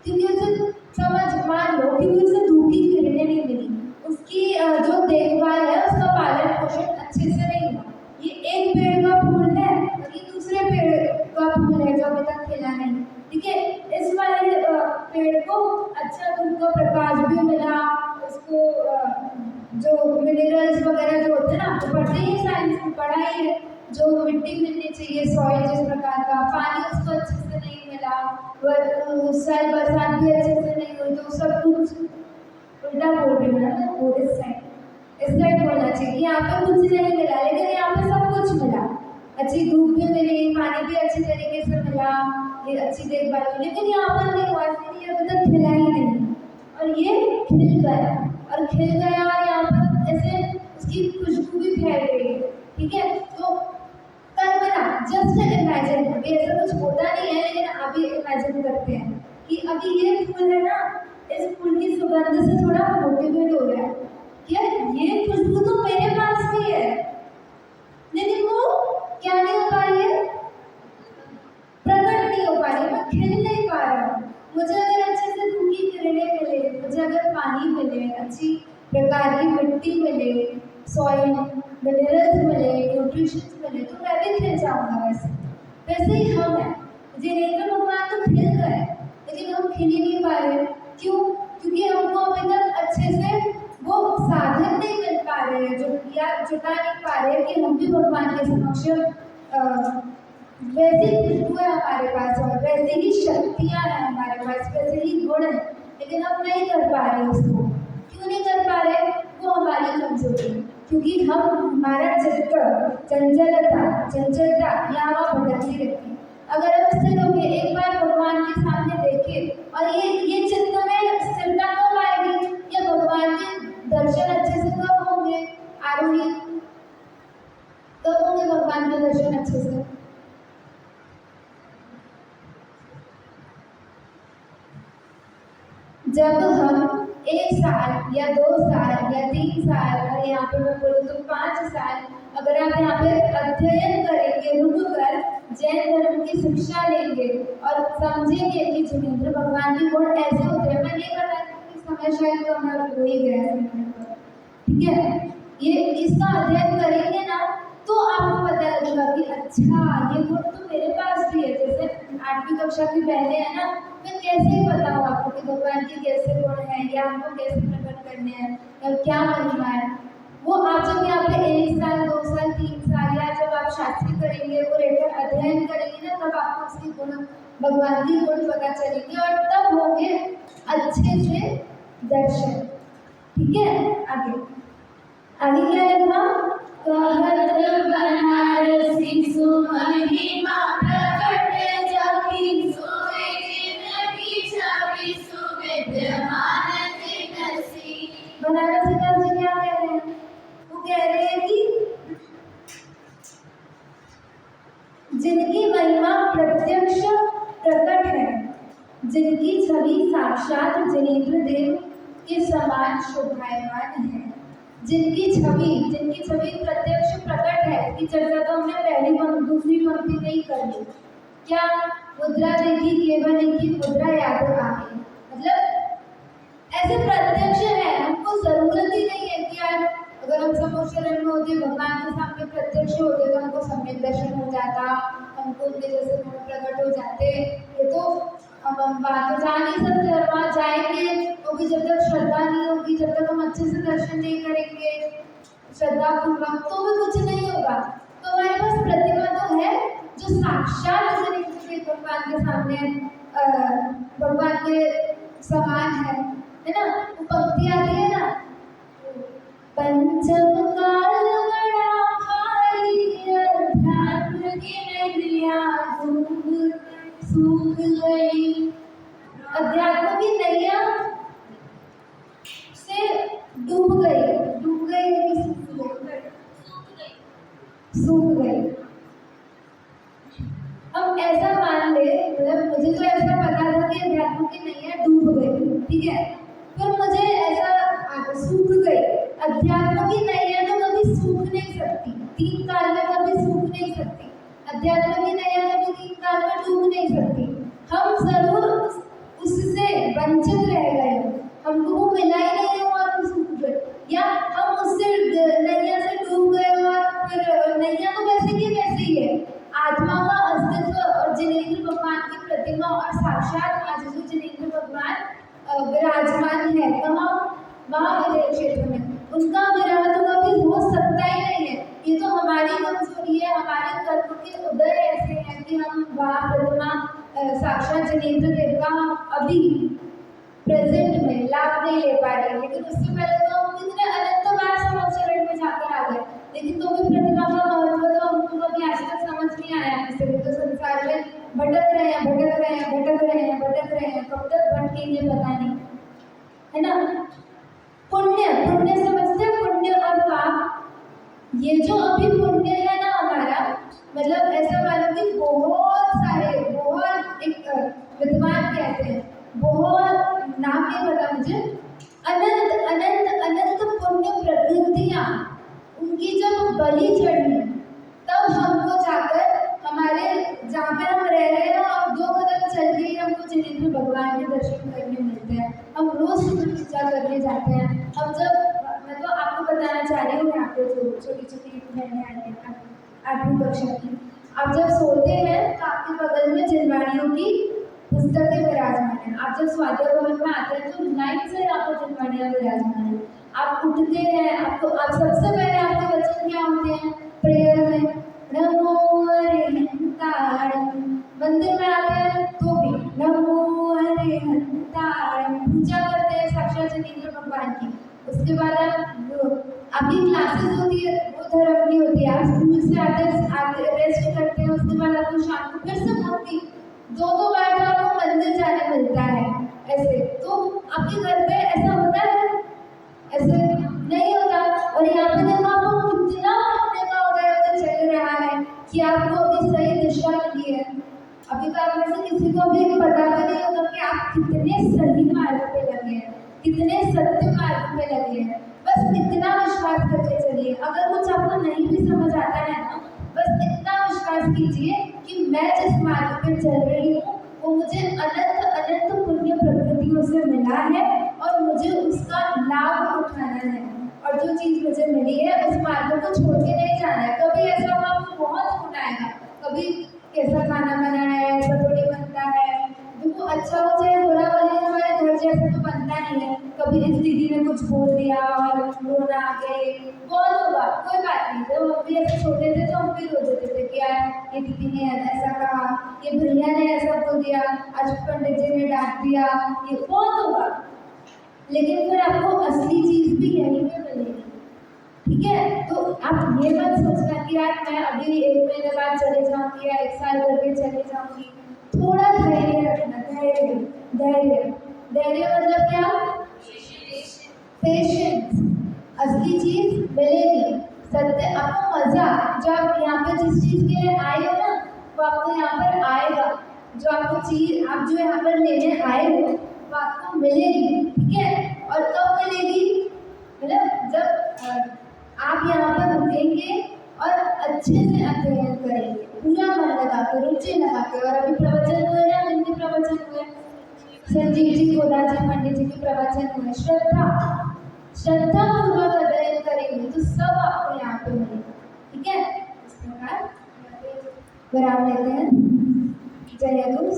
क्योंकि उसे समझ मान लो कि उसे धूप की किरणें नहीं मिली, उसकी जो देखभाल है उसका पालन पोषण अच्छे से नहीं हुआ। ये एक पेड़ का फूल है और ये दूसरे पेड़ का फूल है जो अभी तक खिला नहीं, ठीक है। इस वाले पेड़ को अच्छा धूप का प्रकाश भी मिला, उसको जो मिनरल्स वगैरह जो होते हैं ना, आपको पढ़ते ही साइंस में पढ़ा ही है, जो मिट्टी मिलनी चाहिए, सॉइल जिस प्रकार का, पानी उसको अच्छे से नहीं मिला, साल बरसात भी अच्छे से नहीं हुई, तो सब कुछ उल्टा बोल रही हूँ ना मैं, इस साइड बोलना चाहिए। यहाँ पे कुछ नहीं मिला लेकिन यहाँ पे सब कुछ मिला, अच्छी धूप भी मिली, पानी भी अच्छी तरीके से मिला, ये अच्छी देखभाल हुई, लेकिन यहाँ पर नहीं हुआ, इसलिए अभी तक खिला ही नहीं, और ये खिल गया और खिल गया और यहाँ पर ऐसे उसकी खुशबू भी फैल गई, ठीक है। तो कल्पना, जस्ट इमेजिन, अभी ऐसा कुछ होता नहीं है लेकिन अभी इमेजिन करते हैं कि अभी ये फूल है ना, इस फूल की सुगंध से थोड़ा मोटिवेट हो रहा है कि यार ये खुशबू तो मेरे पास भी है, लेकिन वो क्या नहीं हो पा रही है, प्रकट नहीं हो पा रही, मैं खिल नहीं पा रहा हूँ। मुझे अगर अच्छे से धूप की किरणें मिले, मुझे अगर पानी मिले, अच्छी प्रकार की मिट्टी मिले, सॉइल मिनरल्स मिले, न्यूट्रिशंस मिले, तो मैं भी खिल जाऊंगा। वैसे ही हम हैं, जिनेंद्र भगवान तो खिल गए लेकिन हम खिल ही नहीं पा रहे, क्यों, क्योंकि हमको अभी तक अच्छे से वो साधन नहीं मिल पा रहे हैं, जो या जुटा नहीं पा रहे कि हम भी भगवान के समक्ष वैसी खुशबू है हमारे पास और वैसी ही शक्तियाँ हैं हमारे पास, वैसे ही गुण है, लेकिन हम नहीं कर पा रहे उसको। क्यों नहीं कर पा रहे, वो हमारी कमजोरी है, क्योंकि हम हमारा चित्त चंचलता यहाँ भटकती रहती है। अगर हम स्थिर होंगे, एक बार भगवान के सामने देखें और ये चित्त में स्थिरता कब आएगी, या भगवान के दर्शन अच्छे से कब होंगे, आरोही कब होंगे भगवान के दर्शन अच्छे से, जब हम 1 साल या 2 साल या 3 साल, और यहाँ पे मैं बोलूँ तो 5 साल, अगर आप यहाँ पे अध्ययन करेंगे, रुककर जैन धर्म की शिक्षा लेंगे और समझेंगे कि जिनेंद्र भगवान के गुण ऐसे होते हैं। मैं नहीं बता कि समय शायद तो हमारा हो ही गया है, ठीक है। ये इसका अध्ययन करेंगे ना तो आपको पता लगेगा कि अच्छा ये गुण तो मेरे पास भी है। जैसे 8वीं कक्षा की बहनें हैं ना, मैं कैसे ही बताऊँ आपको कि भगवान के कैसे गुण हैं या हमको कैसे प्रकट करने हैं या क्या महिमा है। वो आप जब यहाँ पे 1 साल 2 साल 3 साल या जब आप शास्त्री करेंगे, वो रहकर अध्ययन करेंगे ना, तब आपको उसके गुण, भगवान के गुण पता चलेंगे और तब होंगे अच्छे से दर्शन, ठीक है। आगे क्या लिखा, कहत बनारसी सुमहिमा प्रकट जाकी सोए जिनकी छवि सुविद्यमान जिनसी। बनारसी दास जी क्या कह रहे हैं, वो कह रहे हैं कि जिनकी महिमा प्रत्यक्ष प्रकट है, जिनकी छवि साक्षात जिनेंद्र देव के समान शोभायमान है, जिनकी छवि प्रत्यक्ष प्रकट है। इसकी चर्चा तो हमने पहली दूसरी पंक्ति में ही कर ली। क्या मुद्रा देखी केवल इनकी मुद्रा याद आ गई, मतलब ऐसे प्रत्यक्ष है, हमको जरूरत ही नहीं है कि यार अगर हम समूह शरण में होते, भगवान के सामने प्रत्यक्ष होते तो हमको सम्यक दर्शन हो जाता, हमको उनके जैसे गुण प्रकट हो जाते। ये तो हम बात तो जा नहीं सकते, और वहाँ जाएंगे तो भी जब तक श्रद्धा नहीं होगी, जब तक हम अच्छे से दर्शन नहीं करेंगे श्रद्धा पूर्वक, तो भी कुछ नहीं होगा। तो हमारे पास प्रतिमा तो है जो साक्षात भगवान के सामने भगवान के समान है ना। वो पंक्ति आती है ना, पंचम काल बड़ा भारी अध्यात्म की नैया सूख गई। अध्यात्म की नैया डूब गई कि सूख गई? सूख गई। अब ऐसा मान ले, मतलब मुझे तो ऐसा पता था कि अध्यात्म की नैया डूब गई, ठीक है, पर मुझे ऐसा सूख गई। अध्यात्म की नैया तो कभी सूख नहीं सकती, 3 काल में कभी सूख नहीं सकती। अध्यात्म की नैया कभी 3 काल में डूब नहीं सकती। हम जरूर उससे वंचित रह गए, हमको वो मिला ही नहीं और हम सूख गए, या हम उससे नैया से डूब गए और फिर नैया तो वैसे की वैसे ही है। आत्मा का अस्तित्व और जिनेंद्र भगवान की प्रतिमा और साक्षात आज जो जिनेंद्र भगवान विराजमान है कहाँ? महाविद्या क्षेत्र में। उनका विरह तो कभी हो सकता ही नहीं है। ये तो हमारी कमजोरी है, हमारे कर्म के उदय ऐसे हैं कि हम वहाँ प्रतिमा साक्षात जिनेंद्र देव का अभी प्रेजेंट में लाभ नहीं ले पा रहे। लेकिन उससे पहले तो हम कितने अनंत बार समझ में जाकर आ गए, लेकिन तो भी प्रतिमा का महत्व तो हमको कभी आज तक समझ नहीं आया। इसलिए तो संसार में भटक रहे हैं, कब तक भटकेंगे पता नहीं, है ना। पुण्य समझते, पुण्य और पाप। ये जो अभी पुण्य है ना हमारा, मतलब ऐसा मानो कि बहुत सारे, बहुत एक विद्वान कहते हैं, बहुत नाम नहीं पता मुझे, अनंत अनंत अनंत पुण्य प्रकृतियाँ उनकी जब बलि चढ़ी तब हमको जाकर हमारे जहाँ पे हम रह रहे हैं और 2 कदम चल के हमको जिनेंद्र भगवान के दर्शन करने मिलते हैं। हम रोज पूजा करने जाते हैं। हम जब, मैं तो आपको बताना चाह रही हूँ, यहाँ पे जो छोटी छोटी बहनें आई हैं 8वीं कक्षा की, आप जब सोते हैं तो आपके बगल में जिनवाणियों की पुस्तकें विराजमान है। आप जब स्वाध्याय भवन में आते हैं तो लाइन से आपको जिनवाणियाँ विराजमान है। आप उठते हैं, आपको आप सबसे पहले आपके वचन क्या होते हैं प्रेयर में? नमो अरिहंताणं। मंदिर में आते हैं तो भी नमो अरिहंताणं पूजा करते हैं साक्षात जिनेंद्र भगवान की। उसके बाद आप अभी क्लासेस होती है वो धर्म की होती है, आप स्कूल से आते रेस्ट करते हैं, उसके बाद आपको शाम को फिर से भक्ति 2 बार तो आपको मंदिर जाने मिलता है। ऐसे तो आपके घर पे ऐसा होता है? ऐसे नहीं होता। और यहाँ पे देखो आपको कितना पुण्य का उदय चल रहा है कि आपको अभी सही दिशा मिली है। अभी तो आप में से किसी को भी पता भी नहीं होगा कि आप कितने सही मार्ग पे लगे हैं, कितने सत्य मार्ग पे लगे हैं। बस इतना विश्वास करके चलिए। अगर कुछ आपको नहीं भी समझ आता है ना, बस इतना विश्वास कीजिए कि मैं जिस मार्ग पे चल रही हूँ वो मुझे अनंत अनंत पुण्य प्रकृतियों से मिला है और मुझे उसका लाभ उठाना है। और जो चीज़ मुझे मिली है उस मार्ग को छोड़ के नहीं जाना है। कभी ऐसा हुआ आपको बहुत गुण आएगा, कभी कैसा खाना बनाया है, ऐसा थोड़ी बनता है, देखो अच्छा हो चाहे बुरा हो, लेकिन हमारे घर जैसे तो बनता नहीं है। कभी इस दीदी ने कुछ बोल दिया और रोना आ गए, बहुत होगा, कोई बात नहीं। जब हम भी ऐसे छोटे थे तो हम भी रो देते थे कि यार ये दीदी ने ऐसा कहा, ये भैया ने ऐसा बोल दिया, आज पंडित जी ने डांट दिया, ये बहुत होगा। लेकिन फिर आपको असली चीज़ भी यहीं पे मिलेगी, ठीक है। तो आप ये मत सोचना कि यार मैं अभी 1 महीने बाद चले जाऊँगी या 1 साल करके चले जाऊँगी। थोड़ा धैर्य रखना, धैर्य मतलब क्या? पेशेंस। असली चीज़ मिलेगी, सत्य आपको मज़ा, जो आप यहाँ पे जिस चीज़ के लिए आए हो ना वो आपको यहाँ पर आएगा। जो आपको चीज़ आप जो यहाँ पर लेने आए हो वो आपको मिलेगी, ठीक है। और कब मिलेगी? मतलब जब आप यहाँ पर रुकेंगे और अच्छे से अध्ययन करेंगे, पूरा मन लगा के, रुचि लगा के। और अभी प्रवचन हुए ना, जिनके प्रवचन हुए, संजीव जी, गोदा जी, पंडित जी के प्रवचन हुए, श्रद्धा पूर्वक अध्ययन करेंगे तो सब आपको यहाँ पे मिलेगा, ठीक है। इस प्रकार विराम लेते हैं। जय गुरु।